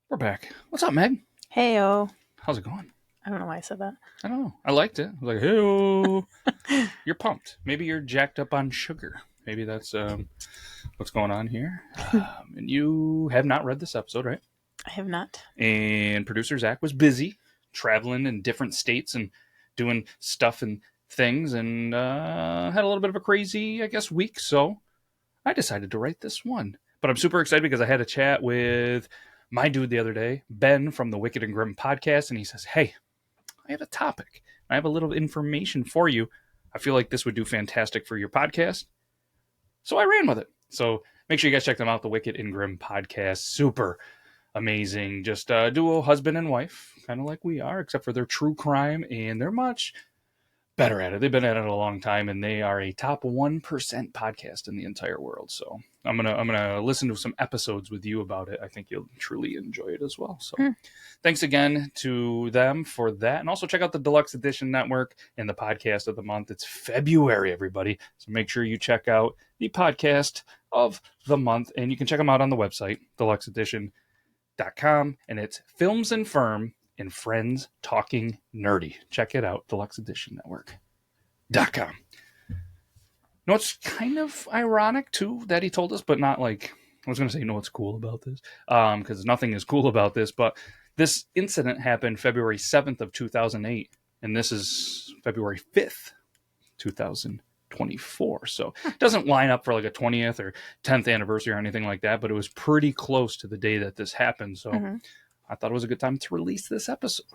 We're back. What's up, Meg? Heyo. How's it going? I don't know why I said that. I don't know. I liked it. I was like, hey, you're pumped. Maybe you're jacked up on sugar. Maybe that's what's going on here. And you have not read this episode, right? I have not. And producer Zach was busy traveling in different states and doing stuff and things and had a little bit of a crazy, I guess, week. So I decided to write this one. But I'm super excited because I had a chat with my dude the other day, Ben from the Wicked and Grim podcast, and he says, hey, I have a topic. I have a little information for you. I feel like this would do fantastic for your podcast. So I ran with it. So make sure you guys check them out, the Wicked and Grim podcast. Super amazing. Just a duo husband and wife, kind of like we are, except for their true crime, and they're much better at it. They've been at it a long time, and they are a top 1% podcast in the entire world. So I'm gonna listen to some episodes with you about it. I think you'll truly enjoy it as well. So thanks again to them for that, and also check out the Deluxe Edition Network and the podcast of the month. It's February, everybody, so make sure you check out the podcast of the month, and you can check them out on the website deluxeedition.com, and it's Films and Firm and Friends Talking Nerdy. Check it out, Deluxe Edition Network.com. You know, it's kind of ironic, too, that he told us, but not like, I was going to say, you know what's cool about this? Because nothing is cool about this, but this incident happened February 7th of 2008, and this is February 5th, 2024. So it doesn't line up for like a 20th or 10th anniversary or anything like that, but it was pretty close to the day that this happened. So I thought it was a good time to release this episode.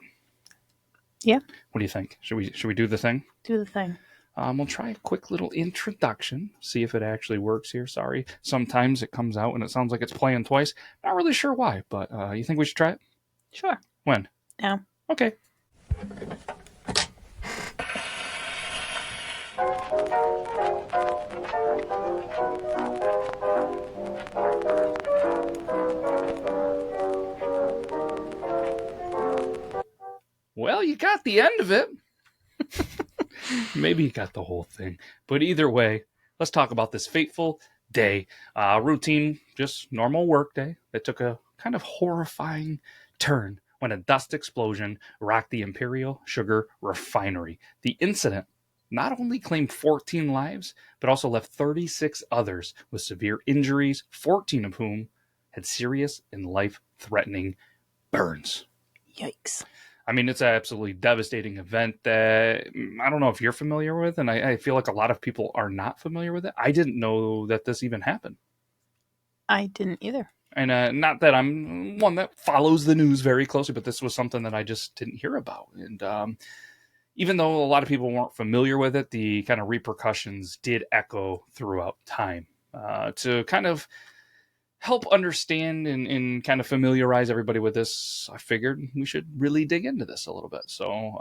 Yeah. What do you think? Should we do the thing? Do the thing. We'll try a quick little introduction, see if it actually works here. Sorry. Sometimes it comes out and it sounds like it's playing twice. Not really sure why, but you think we should try it? Sure. When? Now. Okay. Well, you got the end of it. Maybe you got the whole thing. But either way, let's talk about this fateful day. Routine, just normal work day that took a kind of horrifying turn when a dust explosion rocked the Imperial Sugar Refinery. The incident not only claimed 14 lives, but also left 36 others with severe injuries, 14 of whom had serious and life-threatening burns. Yikes. I mean, it's an absolutely devastating event that I don't know if you're familiar with, and I feel like a lot of people are not familiar with it. I didn't know that this even happened. I didn't either. And not that I'm one that follows the news very closely, but this was something that I just didn't hear about. And even though a lot of people weren't familiar with it, the kind of repercussions did echo throughout time. To kind of help understand and kind of familiarize everybody with this, I figured we should really dig into this a little bit. So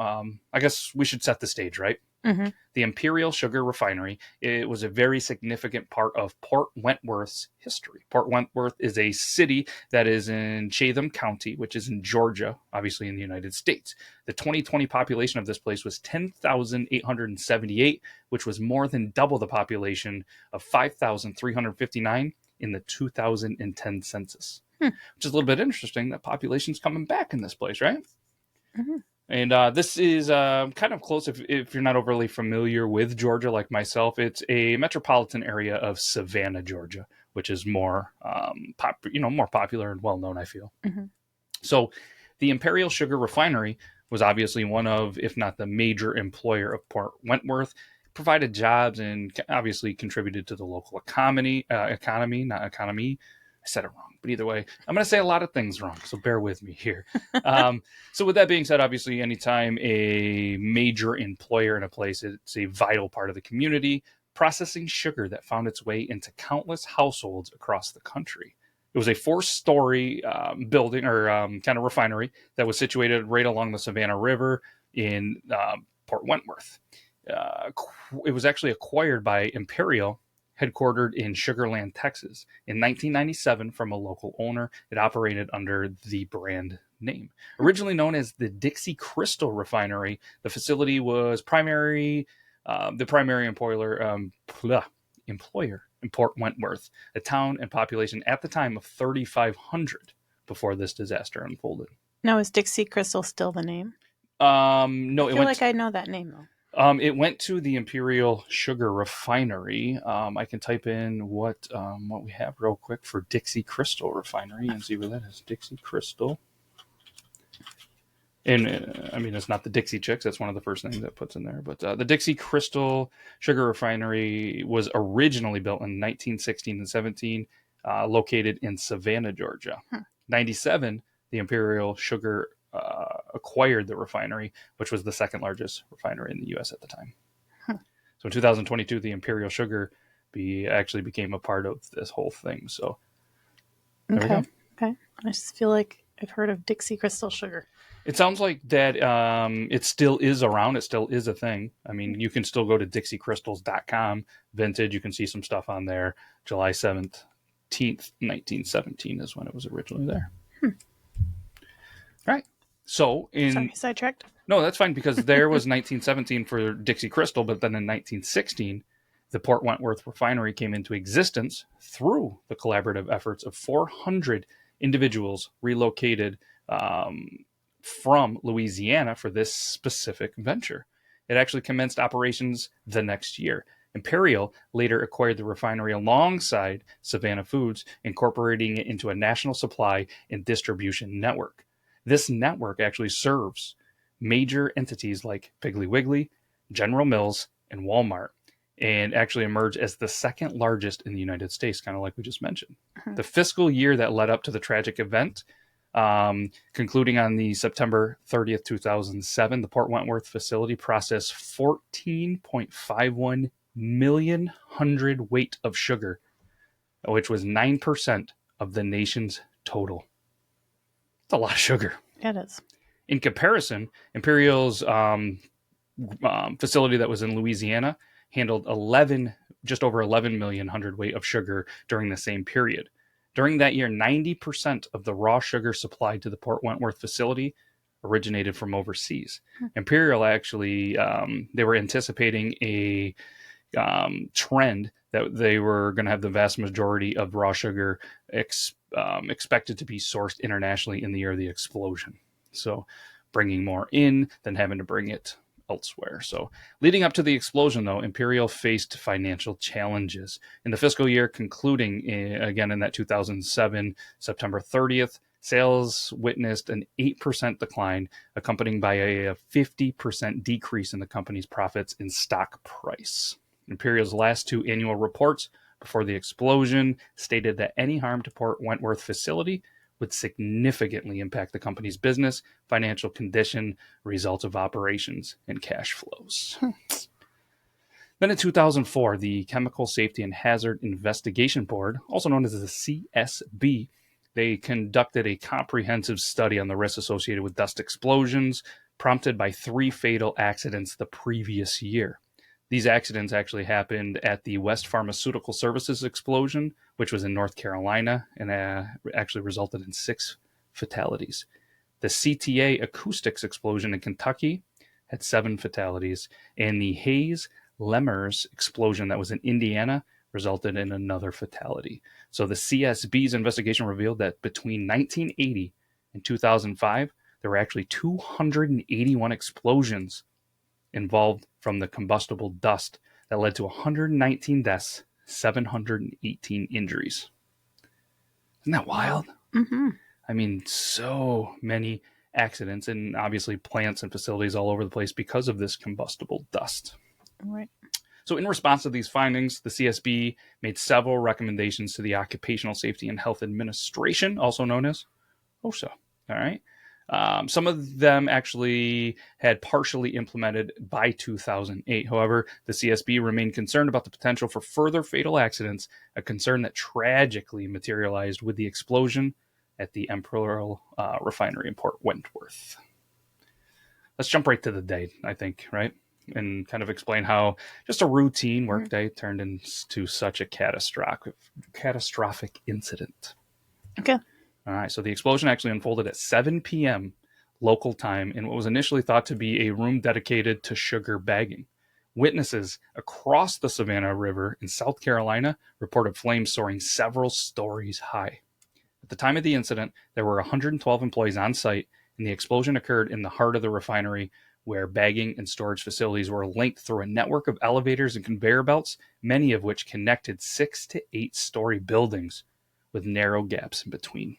I guess we should set the stage, right? Mm-hmm. The Imperial Sugar Refinery, it was a very significant part of Port Wentworth's history. Port Wentworth is a city that is in Chatham County, which is in Georgia, obviously in the United States. The 2020 population of this place was 10,878, which was more than double the population of 5,359 in the 2010 census, which is a little bit interesting that population's coming back in this place, right? Mm-hmm. And this is kind of close if you're not overly familiar with Georgia like myself. It's a metropolitan area of Savannah, Georgia, which is more more popular and well-known, I feel. Mm-hmm. So the Imperial Sugar Refinery was obviously one of, if not the major employer of Port Wentworth. Provided jobs and obviously contributed to the local economy, not economy. I said it wrong, but either way, I'm going to say a lot of things wrong, so bear with me here. So with that being said, obviously, anytime a major employer in a place, it's a vital part of the community, processing sugar that found its way into countless households across the country. It was a 4-story building or kind of refinery that was situated right along the Savannah River in Port Wentworth. It was actually acquired by Imperial, headquartered in Sugar Land, Texas. In 1997 from a local owner, it operated under the brand name. Originally known as the Dixie Crystal Refinery, the facility was the primary employer in Port Wentworth, a town and population at the time of 3,500. before this disaster unfolded. Now, is Dixie Crystal still the name? No, I it feel went. like I know that name, though. It went to the Imperial Sugar Refinery. I can type in what we have real quick for Dixie Crystal Refinery and see where that is. Dixie Crystal. And I mean, it's not the Dixie Chicks. That's one of the first things that puts in there. But the Dixie Crystal Sugar Refinery was originally built in 1916 and 17, located in Savannah, Georgia. 97, the Imperial Sugar acquired the refinery, which was the second largest refinery in the U.S. at the time. So in 2022, the Imperial Sugar actually became a part of this whole thing. So there we go. Okay. I just feel like I've heard of Dixie Crystal Sugar. It sounds like that it still is around. It still is a thing. I mean, you can still go to dixiecrystals.com, vintage. You can see some stuff on there. July 17th, 1917 is when it was originally there. All right. So Sorry, sidetracked. No, that's fine, because there was 1917 for Dixie Crystal, but then in 1916, the Port Wentworth refinery came into existence through the collaborative efforts of 400 individuals relocated from Louisiana for this specific venture. It actually commenced operations the next year. Imperial later acquired the refinery alongside Savannah Foods, incorporating it into a national supply and distribution network. This network actually serves major entities like Piggly Wiggly, General Mills, and Walmart, and actually emerged as the second largest in the United States, kind of like we just mentioned. The fiscal year that led up to the tragic event, concluding on the September 30th, 2007, the Port Wentworth facility processed 14.51 million hundredweight of sugar, which was 9% of the nation's total. It's a lot of sugar. It is. In comparison, Imperial's facility that was in Louisiana handled just over 11 million hundredweight of sugar during the same period. During that year, 90% of the raw sugar supplied to the Port Wentworth facility originated from overseas. Imperial actually, they were anticipating a trend that they were going to have the vast majority of raw sugar expected to be sourced internationally in the year of the explosion. So bringing more in than having to bring it elsewhere. So leading up to the explosion, though, Imperial faced financial challenges. In the fiscal year concluding again in that 2007, September 30th, sales witnessed an 8% decline, accompanied by a 50% decrease in the company's profits and stock price. Imperial's last two annual reports before the explosion stated that any harm to Port Wentworth facility would significantly impact the company's business, financial condition, results of operations, and cash flows. Then in 2004, the Chemical Safety and Hazard Investigation Board, also known as the CSB, they conducted a comprehensive study on the risks associated with dust explosions, prompted by 3 fatal accidents the previous year. These accidents actually happened at the West Pharmaceutical Services explosion, which was in North Carolina, and actually resulted in 6 fatalities. The CTA Acoustics explosion in Kentucky had 7 fatalities, and the Hayes Lemers explosion that was in Indiana resulted in another fatality. So the CSB's investigation revealed that between 1980 and 2005, there were actually 281 explosions involved from the combustible dust that led to 119 deaths, 718 injuries. Isn't that wild? Mm-hmm. I mean, so many accidents, and obviously plants and facilities all over the place because of this combustible dust. Right. So in response to these findings, the CSB made several recommendations to the Occupational Safety and Health Administration, also known as OSHA. All right. Some of them actually had partially implemented by 2008. However, the CSB remained concerned about the potential for further fatal accidents, a concern that tragically materialized with the explosion at the Imperial Refinery in Port Wentworth. Let's jump right to the day, I think, right? And kind of explain how just a routine workday turned into such a catastrophic incident. Okay. All right, so the explosion actually unfolded at 7 p.m. local time in what was initially thought to be a room dedicated to sugar bagging. Witnesses across the Savannah River in South Carolina reported flames soaring several stories high. At the time of the incident, there were 112 employees on site, and the explosion occurred in the heart of the refinery, where bagging and storage facilities were linked through a network of elevators and conveyor belts, many of which connected 6 to 8 story buildings with narrow gaps in between.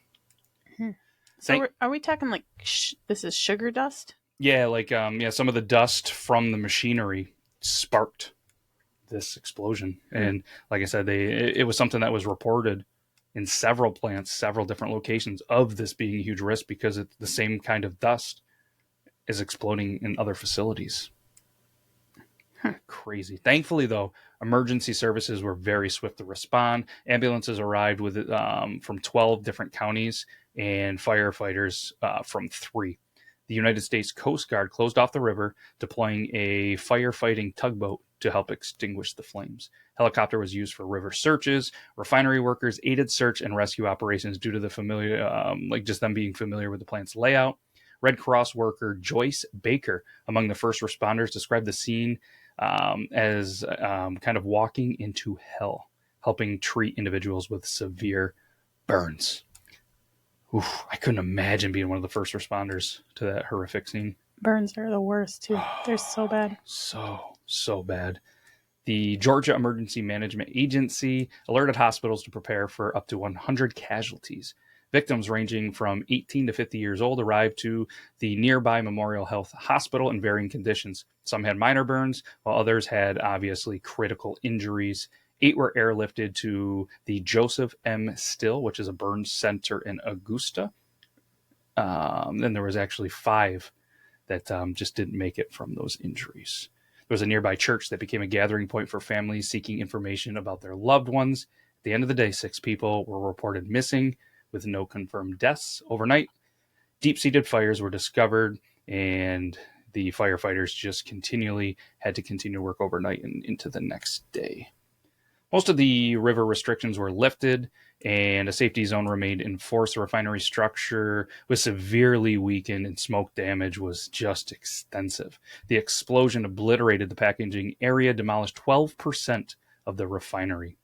So Thank are we talking like this is sugar dust? Yeah, some of the dust from the machinery sparked this explosion, Hmm. and like I said, it was something that was reported in several plants, several different locations of this being a huge risk because it's the same kind of dust is exploding in other facilities. Huh. Crazy. Thankfully, though, emergency services were very swift to respond. Ambulances arrived with from 12 different counties and firefighters from 3. The United States Coast Guard closed off the river, deploying a firefighting tugboat to help extinguish the flames. Helicopter was used for river searches. Refinery workers aided search and rescue operations due to the familiar, just them being familiar with the plant's layout. Red Cross worker Joyce Baker, among the first responders, described the scene as kind of walking into hell, helping treat individuals with severe burns. Oof, I couldn't imagine being one of the first responders to that horrific scene. Burns are the worst too. They're so bad. So bad. The Georgia Emergency Management Agency alerted hospitals to prepare for up to 100 casualties. Victims ranging from 18 to 50 years old arrived to the nearby Memorial Health Hospital in varying conditions. Some had minor burns, while others had obviously critical injuries. 8 were airlifted to the Joseph M. Still, which is a burn center in Augusta. Then there was actually 5 that just didn't make it from those injuries. There was a nearby church that became a gathering point for families seeking information about their loved ones. At the end of the day, 6 people were reported missing with no confirmed deaths overnight. Deep-seated fires were discovered, and the firefighters just continually had to continue work overnight and into the next day. Most of the river restrictions were lifted, and a safety zone remained in force. The refinery structure was severely weakened, and smoke damage was just extensive. The explosion obliterated the packaging area, demolished 12% of the refinery.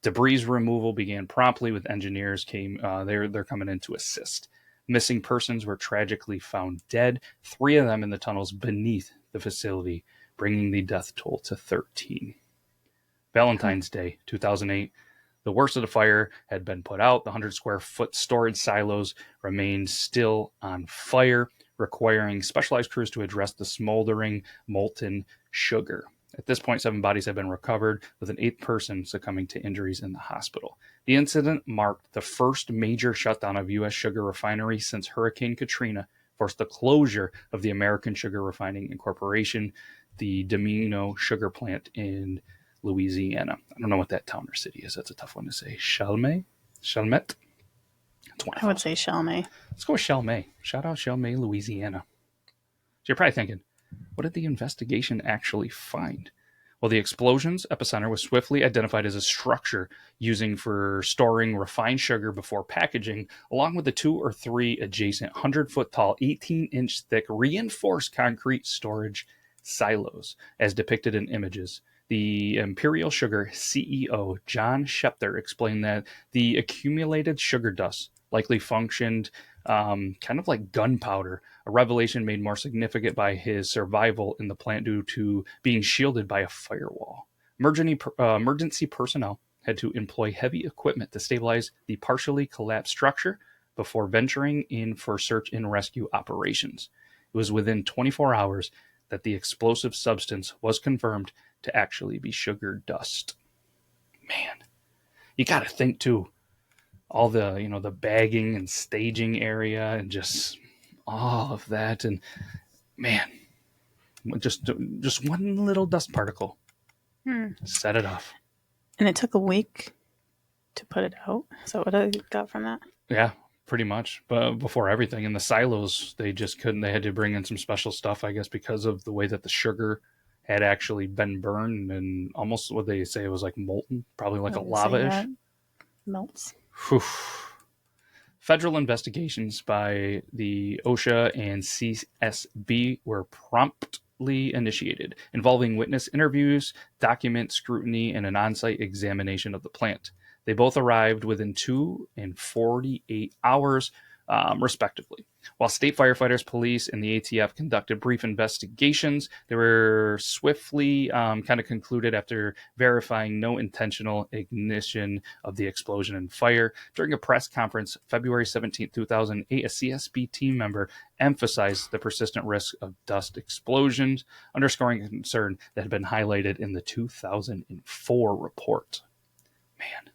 Debris removal began promptly, with engineers they're coming in to assist. Missing persons were tragically found dead, 3 of them in the tunnels beneath the facility, bringing the death toll to 13. Valentine's Day, 2008. The worst of the fire had been put out. The 100-square-foot storage silos remained still on fire, requiring specialized crews to address the smoldering molten sugar. At this point, 7 bodies have been recovered, with an 8th person succumbing to injuries in the hospital. The incident marked the first major shutdown of U.S. sugar refinery since Hurricane Katrina forced the closure of the American Sugar Refining Incorporation, the Domino sugar plant in Louisiana. I don't know what that town or city is. That's a tough one to say. Chalmette? Chalmette? I would say Chalmette. Let's go with Chalmette. Shout out Chalmette, Louisiana. So you're probably thinking, what did the investigation actually find? Well, the explosion's epicenter was swiftly identified as a structure using for storing refined sugar before packaging, along with the 2 or 3 adjacent 100-foot tall, 18-inch thick reinforced concrete storage silos, as depicted in images. The Imperial Sugar CEO, John Schefter, explained that the accumulated sugar dust likely functioned kind of like gunpowder, a revelation made more significant by his survival in the plant due to being shielded by a firewall. Emergency personnel had to employ heavy equipment to stabilize the partially collapsed structure before venturing in for search and rescue operations. It was within 24 hours that the explosive substance was confirmed to actually be sugar dust. Man, you got to think too. All the bagging and staging area and just all of that, and man, just one little dust particle set it off. And it took a week to put it out. So what I got from that? Yeah, pretty much. But before everything in the silos, they just couldn't. They had to bring in some special stuff, I guess, because of the way that the sugar had actually been burned and almost what they say it was like molten, probably like a lava-ish. Melts. Whew. Federal investigations by the OSHA and CSB were promptly initiated, involving witness interviews, document scrutiny, and an on-site examination of the plant. They both arrived within 2 and 48 hours, respectively. While state firefighters, police, and the ATF conducted brief investigations, they were swiftly kind of concluded after verifying no intentional ignition of the explosion and fire. During a press conference February 17, 2008, a CSB team member emphasized the persistent risk of dust explosions, underscoring a concern that had been highlighted in the 2004 report. Man,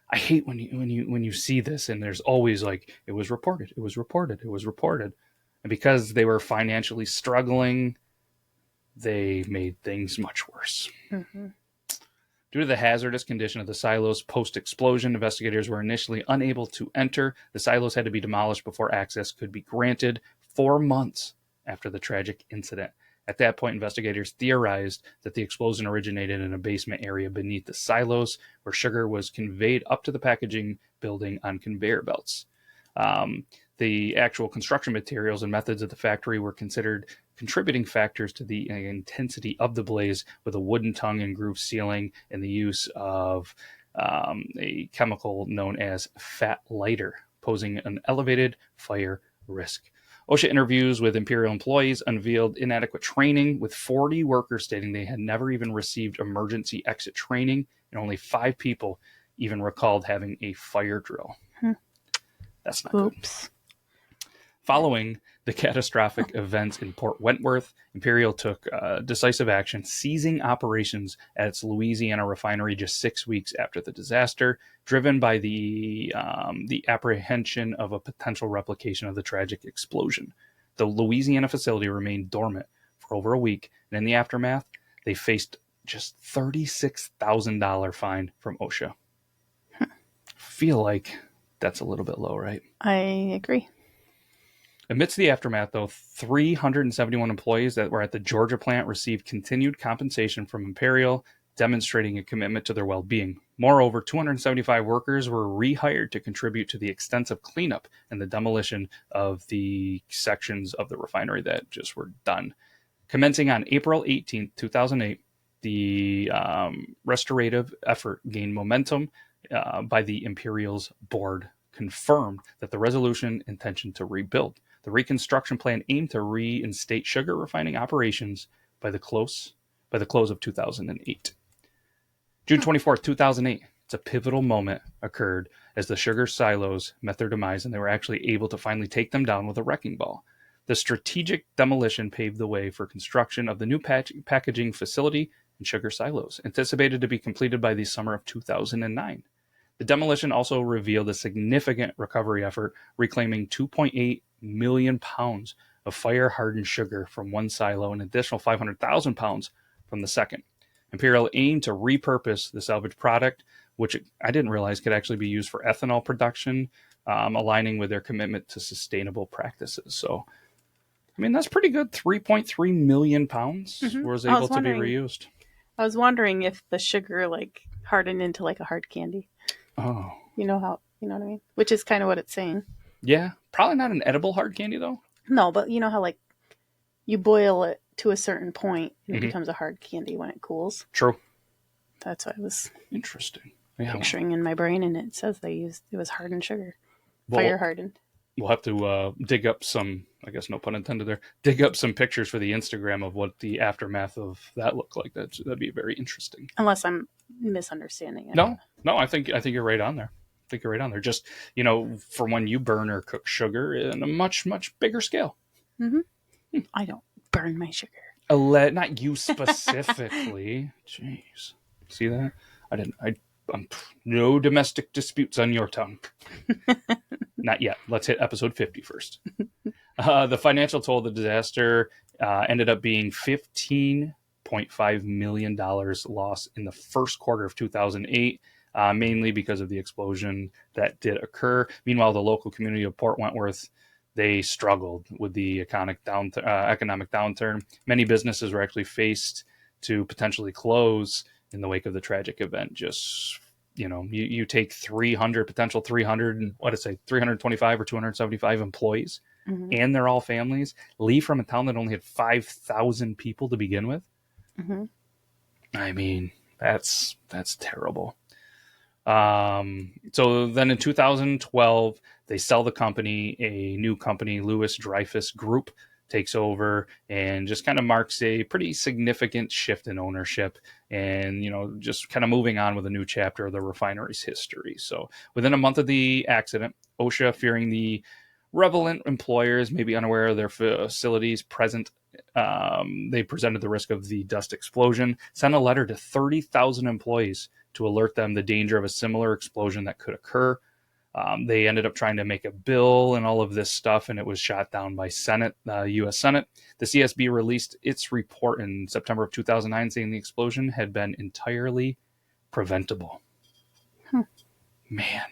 I hate when you see this and there's always like it was reported, and because they were financially struggling, they made things much worse. Mm-hmm. Due to the hazardous condition of the silos post-explosion, investigators were initially unable to enter. The silos had to be demolished before access could be granted 4 months after the tragic incident. At that point, investigators theorized that the explosion originated in a basement area beneath the silos, where sugar was conveyed up to the packaging building on conveyor belts. The actual construction materials and methods of the factory were considered contributing factors to the intensity of the blaze, with a wooden tongue and groove ceiling and the use of a chemical known as fat lighter, posing an elevated fire risk. OSHA interviews with Imperial employees unveiled inadequate training, with 40 workers stating they had never even received emergency exit training, and only 5 people even recalled having a fire drill. That's not good. Following the catastrophic events in Port Wentworth, Imperial took decisive action, seizing operations at its Louisiana refinery just 6 weeks after the disaster, driven by the apprehension of a potential replication of the tragic explosion. The Louisiana facility remained dormant for over a week, and in the aftermath, they faced just $36,000 fine from OSHA. Feel like that's a little bit low, right? I agree. Amidst the aftermath, though, 371 employees that were at the Georgia plant received continued compensation from Imperial, demonstrating a commitment to their well-being. Moreover, 275 workers were rehired to contribute to the extensive cleanup and the demolition of the sections of the refinery that just were done. Commencing on April 18, 2008, the restorative effort gained momentum by the Imperial's board, confirmed that the resolution intention to rebuild. The reconstruction plan aimed to reinstate sugar refining operations by the close of 2008. June 24th, 2008, it's a pivotal moment occurred as the sugar silos met their demise, and they were actually able to finally take them down with a wrecking ball. The strategic demolition paved the way for construction of the new packaging facility and sugar silos, anticipated to be completed by the summer of 2009. The demolition also revealed a significant recovery effort, reclaiming 2.8 million pounds of fire-hardened sugar from one silo and an additional 500,000 pounds from the second. Imperial aimed to repurpose the salvaged product, which I didn't realize could actually be used for ethanol production, aligning with their commitment to sustainable practices. So, I mean, that's pretty good. 3.3 million pounds was able to be reused. I was wondering if the sugar hardened into a hard candy. Oh. You know what I mean? Which is kind of what it's saying. Yeah, probably not an edible hard candy though. No, but you know how you boil it to a certain point and it becomes a hard candy when it cools. True. That's what I was interesting picturing in my brain, and it says it was hardened sugar, fire hardened. We'll have to dig up some, I guess no pun intended there, dig up some pictures for the Instagram of what the aftermath of that looked like. That'd be very interesting. Unless I'm misunderstanding it. No, I think you're right on there. Just, for when you burn or cook sugar in a much, much bigger scale. Mm-hmm. I don't burn my sugar. Not you specifically. Jeez. See that? I'm no domestic disputes on your tongue. Not yet. Let's hit episode 50 first. The financial toll of the disaster ended up being $15.5 million loss in the first quarter of 2008. Mainly because of the explosion that did occur. Meanwhile, the local community of Port Wentworth, they struggled with the economic downturn. Many businesses were actually faced to potentially close in the wake of the tragic event. Just, you take 325 or 275 employees, and they're all families, leave from a town that only had 5,000 people to begin with. I mean, that's terrible. So then in 2012, they sell the company. A new company, Lewis Dreyfus Group, takes over and just kind of marks a pretty significant shift in ownership and, just kind of moving on with a new chapter of the refinery's history. So within a month of the accident, OSHA, fearing the relevant employers may be unaware of their facilities present, they presented the risk of the dust explosion, sent a letter to 30,000 employees to alert them the danger of a similar explosion that could occur. They ended up trying to make a bill and all of this stuff, and it was shot down by U.S. Senate. The CSB released its report in September of 2009 saying the explosion had been entirely preventable. Man.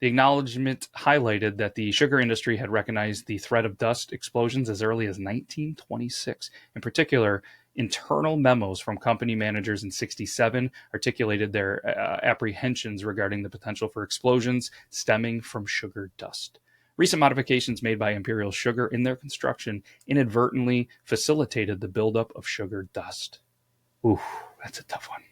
The acknowledgement highlighted that the sugar industry had recognized the threat of dust explosions as early as 1926. In particular, internal memos from company managers in 1967 articulated their apprehensions regarding the potential for explosions stemming from sugar dust. Recent modifications made by Imperial Sugar in their construction inadvertently facilitated the buildup of sugar dust. Ooh, that's a tough one.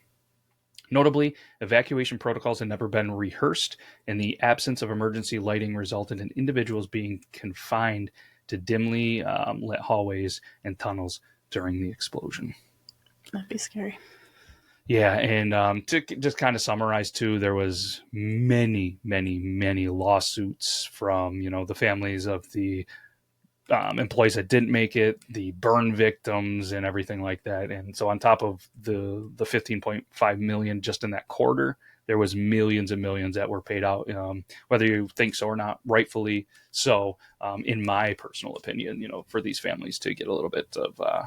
Notably, evacuation protocols had never been rehearsed, and the absence of emergency lighting resulted in individuals being confined to dimly lit hallways and tunnels during the explosion. That'd be scary. Yeah, and to just kind of summarize too, there was many, many, many lawsuits from the families of the employees that didn't make it, the burn victims, and everything like that. And so, on top of the 15.5 million just in that quarter, there was millions and millions that were paid out, whether you think so or not, rightfully so. In my personal opinion, for these families to get a little bit of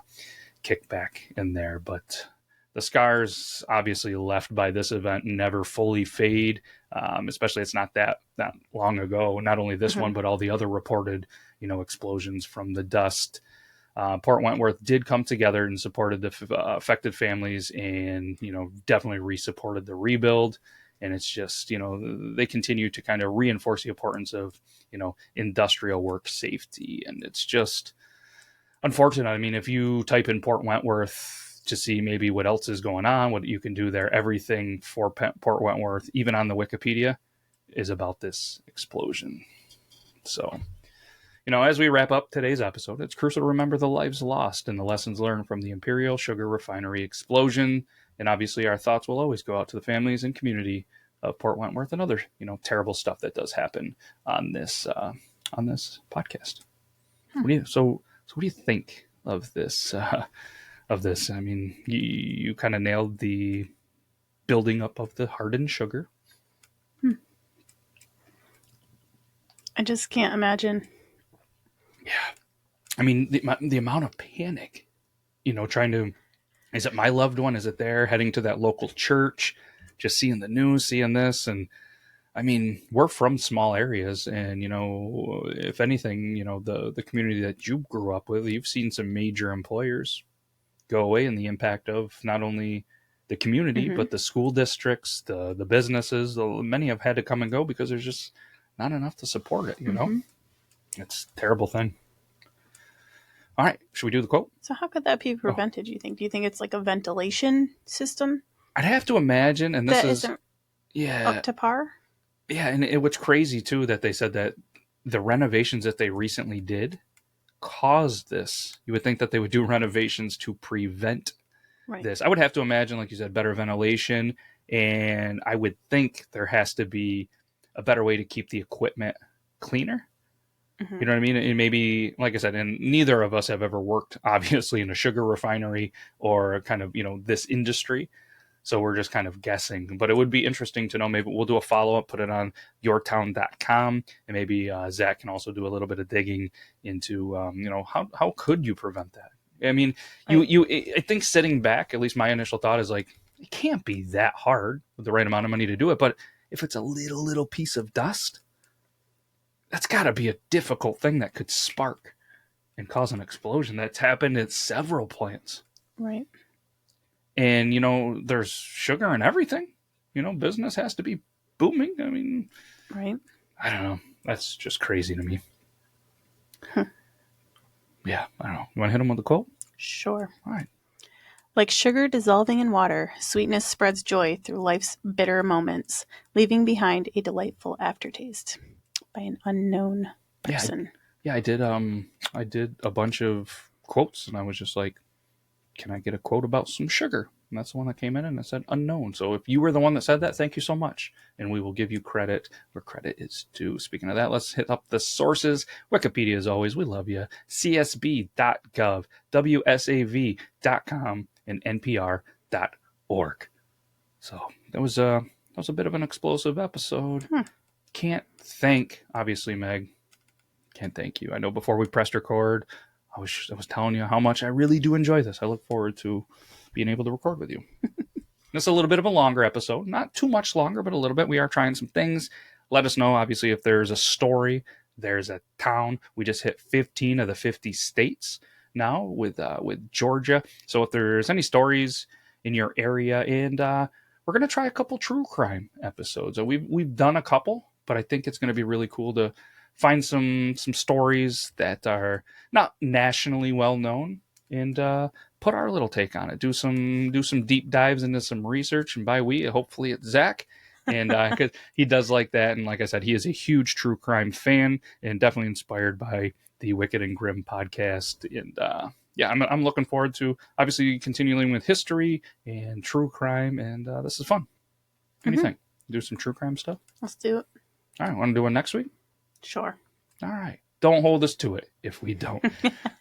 kickback in there, but the scars obviously left by this event never fully fade. Especially it's not that long ago. Not only this one, but all the other reported, explosions from the dust. Port Wentworth did come together and supported the affected families, and definitely re-supported the rebuild. And it's just they continue to kind of reinforce the importance of industrial work safety, and it's just unfortunate. I mean, if you type in Port Wentworth to see maybe what else is going on, what you can do there, everything for Port Wentworth, even on the Wikipedia, is about this explosion. So, as we wrap up today's episode, it's crucial to remember the lives lost and the lessons learned from the Imperial Sugar Refinery explosion. And obviously, our thoughts will always go out to the families and community of Port Wentworth and other, terrible stuff that does happen on this podcast. So what do you think of this? I mean, you kind of nailed the building up of the hardened sugar. I just can't imagine. Yeah. I mean, the amount of panic, trying to, is it my loved one? Is it there heading to that local church, just seeing the news, seeing this? And I mean, we're from small areas, and, if anything, the community that you grew up with, you've seen some major employers go away, and the impact of not only the community, but the school districts, the businesses, many have had to come and go because there's just not enough to support it, It's a terrible thing. All right, should we do the quote? So how could that be prevented, do you think? Do you think it's like a ventilation system? I'd have to imagine, and this isn't up to par? Yeah, and what's crazy, too, that they said that the renovations that they recently did caused this. You would think that they would do renovations to prevent this. I would have to imagine, like you said, better ventilation, and I would think there has to be a better way to keep the equipment cleaner. You know what I mean? And maybe, like I said, and neither of us have ever worked, obviously, in a sugar refinery or kind of, this industry. So we're just kind of guessing. But it would be interesting to know. Maybe we'll do a follow-up, put it on yourtown.com, and maybe Zach can also do a little bit of digging into, how could you prevent that? I mean, I think sitting back, at least my initial thought is like, it can't be that hard with the right amount of money to do it. But if it's a little piece of dust, that's got to be a difficult thing that could spark and cause an explosion. That's happened at several plants. Right. And, there's sugar in everything. Business has to be booming. I mean, right. I don't know. That's just crazy to me. Yeah, I don't know. You want to hit him with a quote? Sure. All right. Like sugar dissolving in water, sweetness spreads joy through life's bitter moments, leaving behind a delightful aftertaste. By an unknown Yeah, person. yeah, I did a bunch of quotes, and I was just like, can I get a quote about some sugar? And that's the one that came in, and it said unknown. So if you were the one that said that, thank you so much. And we will give you credit where credit is due. Speaking of that, let's hit up the sources. Wikipedia, as always, we love you. CSB.gov, WSAV.com, and NPR.org. So that was a bit of an explosive episode. Can't thank, obviously, Meg. Can't thank you. I know before we pressed record, I was telling you how much I really do enjoy this. I look forward to being able to record with you. This is a little bit of a longer episode. Not too much longer, but a little bit. We are trying some things. Let us know, obviously, if there's a story, there's a town. We just hit 15 of the 50 states now with Georgia. So if there's any stories in your area, and we're going to try a couple true crime episodes. So we've done a couple, but I think it's going to be really cool to find some stories that are not nationally well known, and put our little take on it. Do some deep dives into some research, and by we, hopefully it's Zach, and because he does like that, and like I said, he is a huge true crime fan, and definitely inspired by the Wicked and Grim podcast, and yeah, I'm looking forward to obviously continuing with history and true crime, and this is fun. What do you think? Do some true crime stuff? Let's do it. All right, want to do it next week? Sure. All right. Don't hold us to it if we don't.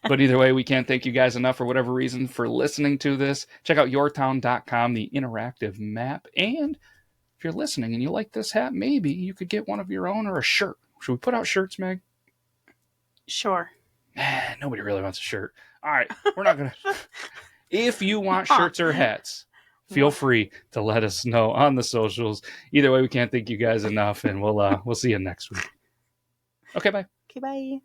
But either way, we can't thank you guys enough for whatever reason for listening to this. Check out yourtown.com, the interactive map. And if you're listening and you like this hat, maybe you could get one of your own or a shirt. Should we put out shirts, Meg? Sure. Nobody really wants a shirt. All right. We're not going to. If you want shirts or hats, feel free to let us know on the socials. Either way, we can't thank you guys enough, and we'll see you next week. Okay, bye. Okay, bye.